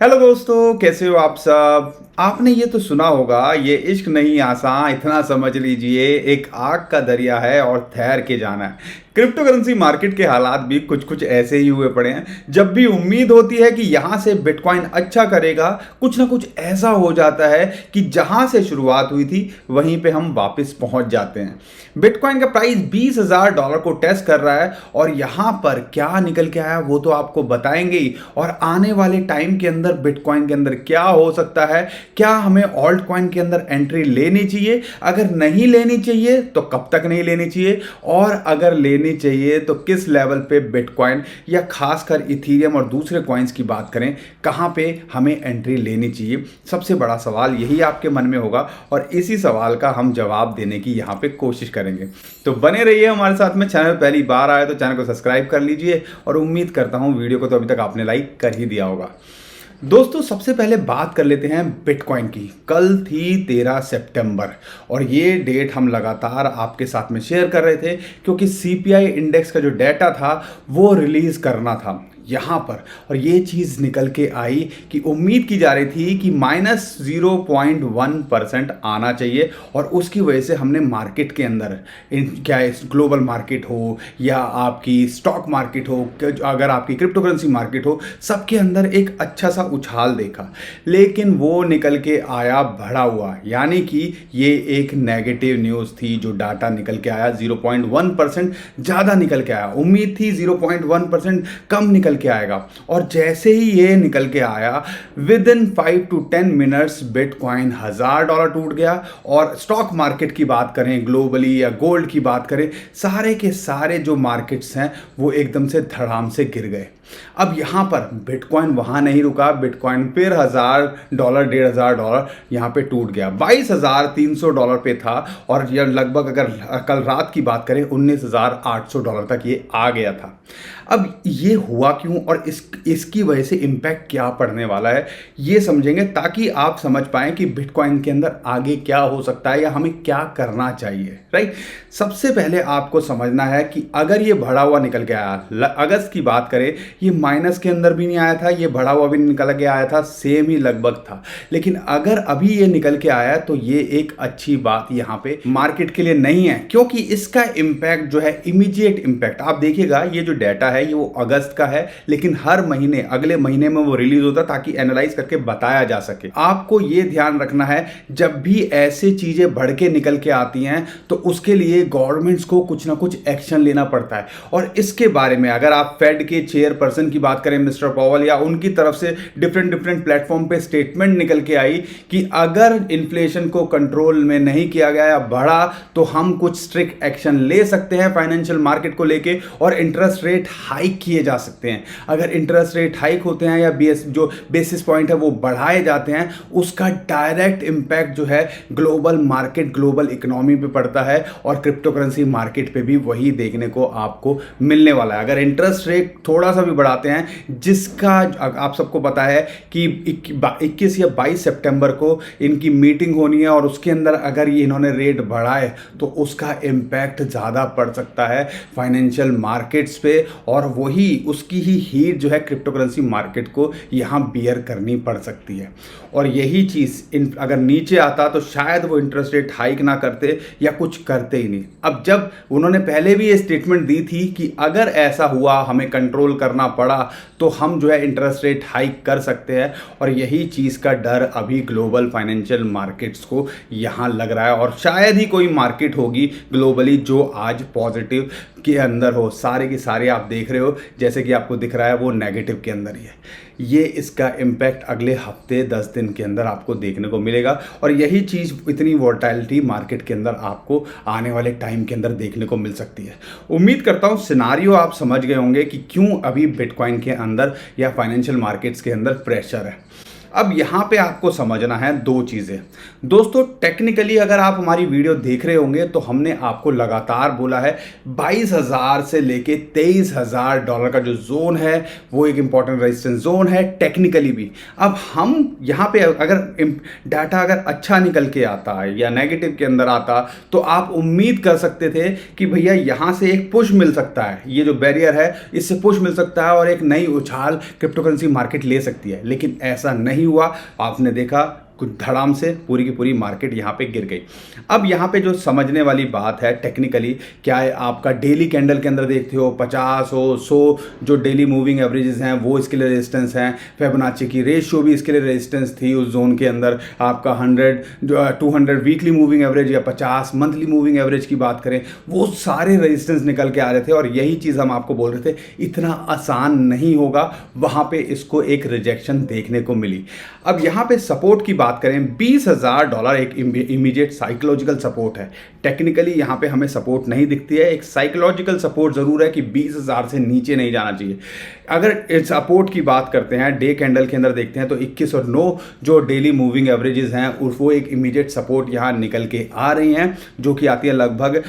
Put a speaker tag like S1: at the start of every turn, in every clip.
S1: Hello दोस्तों, कैसे हो आप सब। आपने ये तो सुना होगा, ये इश्क नहीं आसान, इतना समझ लीजिए एक आग का दरिया है और तैर के जाना है। क्रिप्टो करेंसी मार्केट के हालात भी कुछ कुछ ऐसे ही हुए पड़े हैं। जब भी उम्मीद होती है कि यहाँ से बिटकॉइन अच्छा करेगा, कुछ ना कुछ ऐसा हो जाता है कि जहाँ से शुरुआत हुई थी वहीं पे हम वापस पहुँच जाते हैं। बिटकॉइन का प्राइस $20,000 को टेस्ट कर रहा है और यहाँ पर क्या निकल के आया वो तो आपको बताएंगे ही। और आने वाले टाइम के अंदर बिटकॉइन के अंदर क्या हो सकता है, क्या हमें ऑल्ट कॉइन के अंदर एंट्री लेनी चाहिए, अगर नहीं लेनी चाहिए तो कब तक नहीं लेनी चाहिए, और अगर लेनी चाहिए तो किस लेवल पे बिटकॉइन या खासकर इथीरियम और दूसरे कॉइन्स की बात करें कहां पे हमें एंट्री लेनी चाहिए। सबसे बड़ा सवाल यही आपके मन में होगा और इसी सवाल का हम जवाब देने की यहां पे कोशिश करेंगे। तो बने रहिए हमारे साथ में। चैनल पहली बार आए तो चैनल को सब्सक्राइब कर लीजिए और उम्मीद करता हूं वीडियो को तो अभी तक आपने लाइक कर ही दिया होगा। दोस्तों, सबसे पहले बात कर लेते हैं बिटकॉइन की। कल थी 13 सितंबर और ये डेट हम लगातार आपके साथ में शेयर कर रहे थे क्योंकि सीपीआई इंडेक्स का जो डाटा था वो रिलीज करना था यहाँ पर। और ये चीज़ निकल के आई कि उम्मीद की जा रही थी कि -0.1% आना चाहिए और उसकी वजह से हमने मार्केट के अंदर क्या ग्लोबल मार्केट हो या आपकी स्टॉक मार्केट हो, अगर आपकी क्रिप्टो करेंसी मार्केट हो, सबके अंदर एक अच्छा सा उछाल देखा। लेकिन वो निकल के आया बढ़ा हुआ, यानी कि ये एक नेगेटिव न्यूज़ थी। जो डाटा निकल के आया 0.1% ज़्यादा निकल के आया। उम्मीद थी 0.1% कम निकल के आएगा और जैसे ही ये निकल के आया with in 5 to 10 minutes bitcoin $1,000 टूट गया। और स्टॉक मार्केट की बात करें ग्लोबली या गोल्ड की बात करें, सारे के सारे जो मार्केट्स हैं वो एकदम से धड़ाम से गिर गए। अब यहां पर बिटकॉइन वहां नहीं रुका, बिटकॉइन फिर $1,000 $1,500 यहां पे टूट गया। $22,300 पे था और यह लगभग अगर कल रात की बात करें $19,800 तक ये आ गया था। अब ये हुआ क्यों और इसकी वजह से इंपैक्ट क्या पड़ने वाला है ये समझेंगे, ताकि आप समझ पाएं कि बिटकॉइन के अंदर आगे क्या हो सकता है या हमें क्या करना चाहिए। राइट, सबसे पहले आपको समझना है कि अगर ये बढ़ा हुआ निकल के आया, अगस्त की बात करें, ये माइनस के अंदर भी नहीं आया था, ये बढ़ा हुआ भी निकल के आया था, सेम ही लगभग था। लेकिन अगर अभी ये निकल के आया तो ये एक अच्छी बात यहाँ पे मार्केट के लिए नहीं है, क्योंकि इसका इंपैक्ट जो है इमीडिएट इंपैक्ट आप देखिएगा। ये जो डाटा है ये वो अगस्त का है, लेकिन हर महीने अगले महीने में वो रिलीज होता ताकि एनालाइज करके बताया जा सके। आपको ये ध्यान रखना है, जब भी ऐसे चीजें बढ़ के निकल के आती हैं तो उसके लिए गवर्नमेंट्स को कुछ ना कुछ एक्शन लेना पड़ता है। और इसके बारे में अगर आप फेड के चेयरपर्सन की बात करें मिस्टर पॉवल, या उनकी तरफ से डिफरेंट प्लेटफॉर्म पे स्टेटमेंट निकल के आई कि अगर इन्फ्लेशन को कंट्रोल में नहीं किया गया या बढ़ा तो हम कुछ स्ट्रिक्ट एक्शन ले सकते हैं फाइनेंशियल मार्केट को लेके और इंटरेस्ट रेट हाइक किए जा सकते हैं। अगर इंटरेस्ट रेट हाइक होते हैं या जो बेसिस पॉइंट है वो बढ़ाए जाते हैं, उसका डायरेक्ट इंपैक्ट जो है ग्लोबल मार्केट ग्लोबल इकोनॉमी पे पड़ता है और क्रिप्टो करेंसी मार्केट पे भी वही देखने को आपको मिलने वाला है। अगर इंटरेस्ट रेट थोड़ा सा भी बढ़ाते हैं, जिसका आप सबको पता है कि 21 या 22 सितंबर को इनकी मीटिंग होनी है और उसके अंदर अगर ये इन्होंने रेट बढ़ाए तो उसका इंपैक्ट ज़्यादा पड़ सकता है फाइनेंशियल मार्केट्स पे और वही उसकी ही हीट जो है क्रिप्टो करेंसी मार्केट को यहाँ बियर करनी पड़ सकती है। और यही चीज़ अगर नीचे आता तो शायद वो इंटरेस्ट रेट हाइक ना करते या कुछ करते ही नहीं। अब जब उन्होंने पहले भी ये स्टेटमेंट दी थी कि अगर ऐसा हुआ हमें कंट्रोल करना पड़ा तो हम जो है इंटरेस्ट रेट हाइक कर सकते हैं, और यही चीज़ का डर अभी ग्लोबल फाइनेंशियल मार्केट्स को यहाँ लग रहा है। और शायद ही कोई मार्केट होगी ग्लोबली जो आज पॉजिटिव के अंदर हो। सारे के सारे आप देख रहे हो जैसे कि आपको दिख रहा है वो नेगेटिव के अंदर ही है। ये इसका इम्पैक्ट अगले हफ्ते 10 दिन के अंदर आपको देखने को मिलेगा और यही चीज़ इतनी वोलेटिलिटी मार्केट के अंदर आपको आने वाले टाइम के अंदर देखने को मिल सकती है। उम्मीद करता हूँ सिनारियो आप समझ गए होंगे कि क्यों अभी बिटकॉइन के अंदर या फाइनेंशियल मार्केट्स के अंदर प्रेशर है। अब यहाँ पे आपको समझना है दो चीज़ें। दोस्तों टेक्निकली अगर आप हमारी वीडियो देख रहे होंगे तो हमने आपको लगातार बोला है 22,000 से लेके 23,000 डॉलर का जो जोन है वो एक इंपॉर्टेंट रेजिस्टेंस जोन है टेक्निकली भी। अब हम यहाँ पे अगर डाटा अगर अच्छा निकल के आता है या नेगेटिव के अंदर आता तो आप उम्मीद कर सकते थे कि भैया यहाँ से एक पुश मिल सकता है, ये जो बैरियर है इससे पुश मिल सकता है और एक नई उछाल क्रिप्टो करेंसी मार्केट ले सकती है, लेकिन ऐसा नहीं हुआ। आपने देखा कुछ धड़ाम से पूरी की पूरी मार्केट यहाँ पे गिर गई। अब यहाँ पे जो समझने वाली बात है टेक्निकली क्या है, आपका डेली कैंडल के अंदर देखते हो 50 हो 100 जो डेली मूविंग एवरेजेस हैं वो इसके लिए रेजिस्टेंस हैं। फिबोनाची की रेशियो भी इसके लिए रेजिस्टेंस थी उस जोन के अंदर। आपका 100 200 वीकली मूविंग एवरेज या 50 मंथली मूविंग एवरेज की बात करें, वो सारे रेजिस्टेंस निकल के आ रहे थे और यही चीज़ हम आपको बोल रहे थे इतना आसान नहीं होगा। वहाँ पे इसको एक रिजेक्शन देखने को मिली। अब यहाँ पे सपोर्ट की बात करें, 20,000 डॉलर एक इमीडिएट साइकोलॉजिकल सपोर्ट है। टेक्निकली यहाँ पे हमें सपोर्ट नहीं दिखती है, एक साइकोलॉजिकल सपोर्ट जरूर है कि 20,000 से नीचे नहीं जाना चाहिए। अगर सपोर्ट की बात करते हैं डे कैंडल के अंदर देखते हैं तो 21 और 9 जो डेली मूविंग एवरेजेस हैं वो एक इमीडिएट सपोर्ट यहाँ निकल के आ रही हैं, जो कि आती है लगभग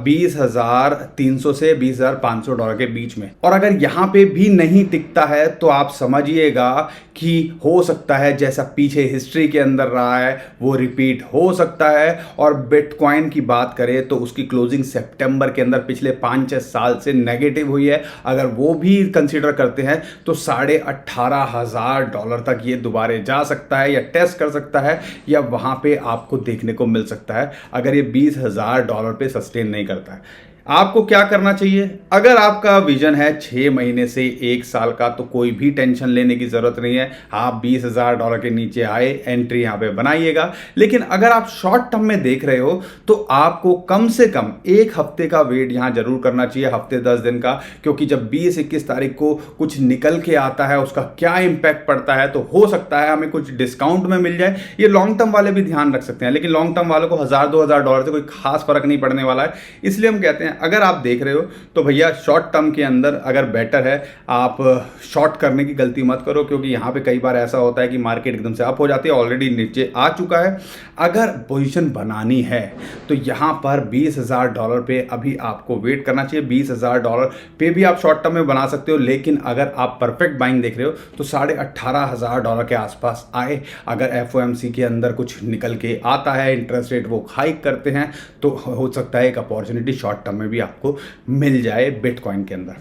S1: 20,300 से 20,500 डॉलर के बीच में। और अगर यहाँ पे भी नहीं टिकता है तो आप समझिएगा कि हो सकता है जैसा पीछे हिस्ट्री के अंदर रहा है वो रिपीट हो सकता है। और बिटकॉइन की बात करें तो उसकी क्लोजिंग सितंबर के अंदर पिछले 5-6 साल से नेगेटिव हुई है। अगर वो भी कंसीडर करते हैं तो 18,500 डॉलर तक ये दोबारा जा सकता है या टेस्ट कर सकता है या वहां पे आपको देखने को मिल सकता है अगर ये 20,000 डॉलर पे सस्टेन नहीं करता है। आपको क्या करना चाहिए, अगर आपका विजन है 6 महीने से 1 साल का तो कोई भी टेंशन लेने की जरूरत नहीं है। आप 20,000 डॉलर के नीचे आए एंट्री यहाँ पे बनाइएगा। लेकिन अगर आप शॉर्ट टर्म में देख रहे हो तो आपको कम से कम 1 हफ्ते का वेट यहाँ जरूर करना चाहिए, हफ्ते 10 दिन का, क्योंकि जब 20-21 तारीख को कुछ निकल के आता है उसका क्या इंपैक्ट पड़ता है तो हो सकता है हमें कुछ डिस्काउंट में मिल जाए। ये लॉन्ग टर्म वाले भी ध्यान रख सकते हैं, लेकिन लॉन्ग टर्म वालों को 1,000-2,000 डॉलर से कोई खास फर्क नहीं पड़ने वाला है। इसलिए हम कहते हैं अगर आप देख रहे हो तो भैया शॉर्ट टर्म के अंदर अगर बेटर है आप शॉर्ट करने की गलती मत करो, क्योंकि यहाँ पे कई बार ऐसा होता है कि मार्केट एकदम से अप हो जाती है, ऑलरेडी नीचे आ चुका है। अगर पोजीशन बनानी है तो यहाँ पर 20,000 डॉलर पे अभी आपको वेट करना चाहिए। 20,000 डॉलर पे भी आप शॉर्ट टर्म में बना सकते हो, लेकिन अगर आप परफेक्ट बाइंग देख रहे हो तो 18,500 डॉलर के आसपास आए। अगर FOMC के अंदर कुछ निकल के आता है, इंटरेस्ट रेट वो हाइक करते हैं तो हो सकता है एक अपॉर्चुनिटी शॉर्ट टर्म में भी आपको मिल जाए बिटकॉइन के अंदर।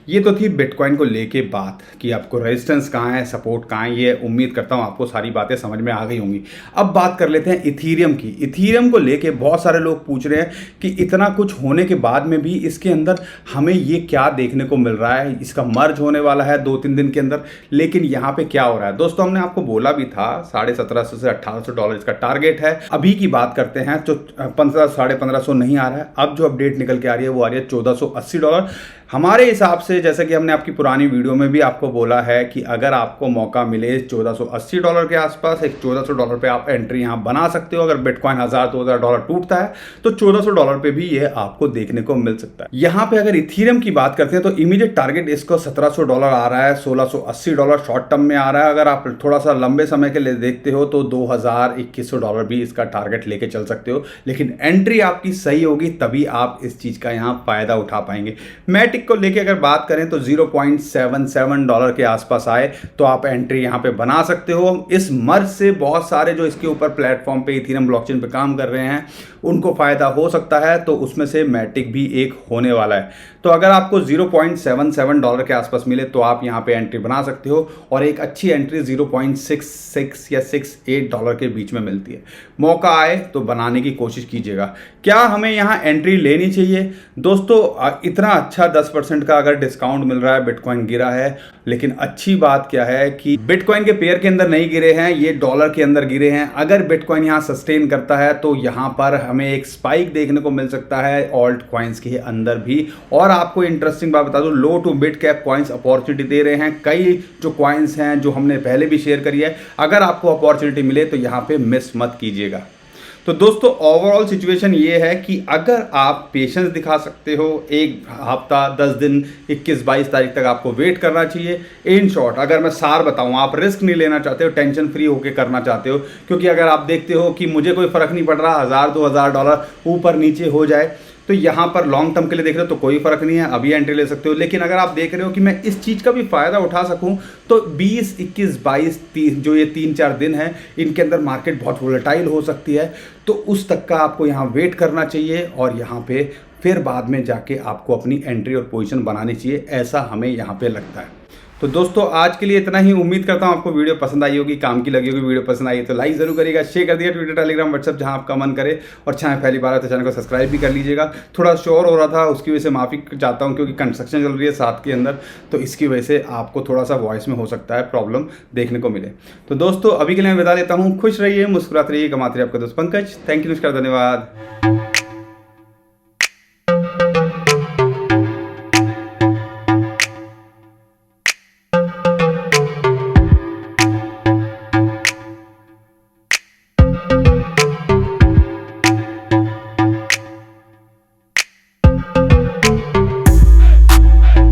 S1: ये तो थी बिटकॉइन को लेके बात कि आपको रेजिस्टेंस कहाँ है, सपोर्ट कहाँ है। ये उम्मीद करता हूँ आपको सारी बातें समझ में आ गई होंगी। अब बात कर लेते हैं इथीरियम की। इथीरियम को लेके बहुत सारे लोग पूछ रहे हैं कि इतना कुछ होने के बाद में भी इसके अंदर हमें ये क्या देखने को मिल रहा है, इसका मर्ज होने वाला है 2-3 दिन के अंदर, लेकिन यहाँ पे क्या हो रहा है। दोस्तों हमने आपको बोला भी था 1750 से 1800 डॉलर इसका टारगेट है। अभी की बात करते हैं तो 1500-1550 नहीं आ रहा है। अब जो अपडेट निकल के आ रही है वो आ रही है 1480 डॉलर। हमारे हिसाब से जैसे कि हमने आपकी पुरानी वीडियो में भी आपको बोला है कि अगर आपको मौका मिले 1480 डॉलर के आसपास, एक 1400 डॉलर पे आप एंट्री यहाँ बना सकते हो। अगर बिटकॉइन 1000-2000 डॉलर टूटता है तो 1400 डॉलर पे भी ये आपको देखने को मिल सकता है। यहाँ पे अगर इथीरियम की बात करते हैं तो इमीडिएट टारगेट इसको 1700 डॉलर आ रहा है, 1680 डॉलर शॉर्ट टर्म में आ रहा है। अगर आप थोड़ा सा लंबे समय के लिए देखते हो तो 2000-2100 डॉलर भी इसका टारगेट लेके चल सकते हो, लेकिन एंट्री आपकी सही होगी तभी आप इस चीज का यहाँ फायदा उठा पाएंगे। मैटिक को लेके अगर बात करें तो 0.77 डॉलर के आसपास आए तो आप एंट्री यहां पे बना सकते हो। इस मर्ज से बहुत सारे जो इसके ऊपर प्लेटफॉर्म पे इथीरियम ब्लॉकचेन पे काम कर रहे हैं उनको फायदा हो सकता है, तो उसमें से मैटिक भी एक होने वाला है। तो अगर आपको 0.77 डॉलर के आसपास मिले तो आप यहां पे एंट्री बना सकते हो और एक अच्छी एंट्री 0.66 या 68 डॉलर के बीच में मिलती है। मौका आए तो बनाने की कोशिश कीजिएगा। क्या हमें यहां एंट्री लेनी चाहिए? दोस्तों इतना अच्छा 10% का अगर डिस्काउंट मिल रहा है, बिटकॉइन गिरा है, लेकिन अच्छी बात क्या है कि बिटकॉइन के पेयर के अंदर नहीं गिरे हैं, ये डॉलर के अंदर गिरे हैं। अगर बिटकॉइन यहां सस्टेन करता है तो यहां पर हमें एक स्पाइक देखने को मिल सकता है ऑल्ट कॉइन्स के अंदर भी। और आपको इंटरेस्टिंग बात बता दूं, low to mid cap coins opportunity दे रहे हैं। कई जो कॉइन्स हैं जो हमने पहले भी शेयर करी है, अगर आपको अपॉर्चुनिटी मिले तो यहां पे मिस मत कीजिएगा। तो दोस्तों ओवरऑल सिचुएशन ये है कि अगर आप पेशेंस दिखा सकते हो, एक हफ्ता 10 दिन 21-22 तारीख तक आपको वेट करना चाहिए। इन शॉर्ट अगर मैं सार बताऊं, आप रिस्क नहीं लेना चाहते हो, टेंशन फ्री होकर करना चाहते हो, क्योंकि अगर आप देखते हो कि मुझे कोई फर्क नहीं पड़ रहा, $1000-2000 ऊपर नीचे हो जाए, तो यहाँ पर लॉन्ग टर्म के लिए देख रहे हो तो कोई फर्क नहीं है, अभी एंट्री ले सकते हो। लेकिन अगर आप देख रहे हो कि मैं इस चीज़ का भी फायदा उठा सकूं, तो 20, 21, 22, 30 जो ये 3-4 दिन है, इनके अंदर मार्केट बहुत वोलेटाइल हो सकती है, तो उस तक का आपको यहाँ वेट करना चाहिए और यहाँ पे फिर बाद में जाके आपको अपनी एंट्री और पोजीशन बनानी चाहिए, ऐसा हमें यहाँ पे लगता है। तो दोस्तों आज के लिए इतना ही। उम्मीद करता हूँ आपको वीडियो पसंद आई होगी, काम की लगी होगी। वीडियो पसंद आई तो लाइक जरूर करिएगा, शेयर कर दिएगा ट्विटर, टेलीग्राम, व्हाट्सएप, जहाँ आपका मन करे। और चैनल पहली बार है तो चैनल को सब्सक्राइब भी कर लीजिएगा। थोड़ा शोर हो रहा था, उसकी वजह से माफ़ी चाहता हूँ, क्योंकि कंस्ट्रक्शन चल रही है साथ के अंदर, तो इसकी वजह से आपको थोड़ा सा वॉइस में हो सकता है प्रॉब्लम देखने को मिले। तो दोस्तों अभी के लिए मैं विदा लेता हूँ। खुश रहिए, मुस्कुराते रहिए, कमाते रहिए। आपका दोस्त पंकज। थैंक यू, नमस्कार, धन्यवाद।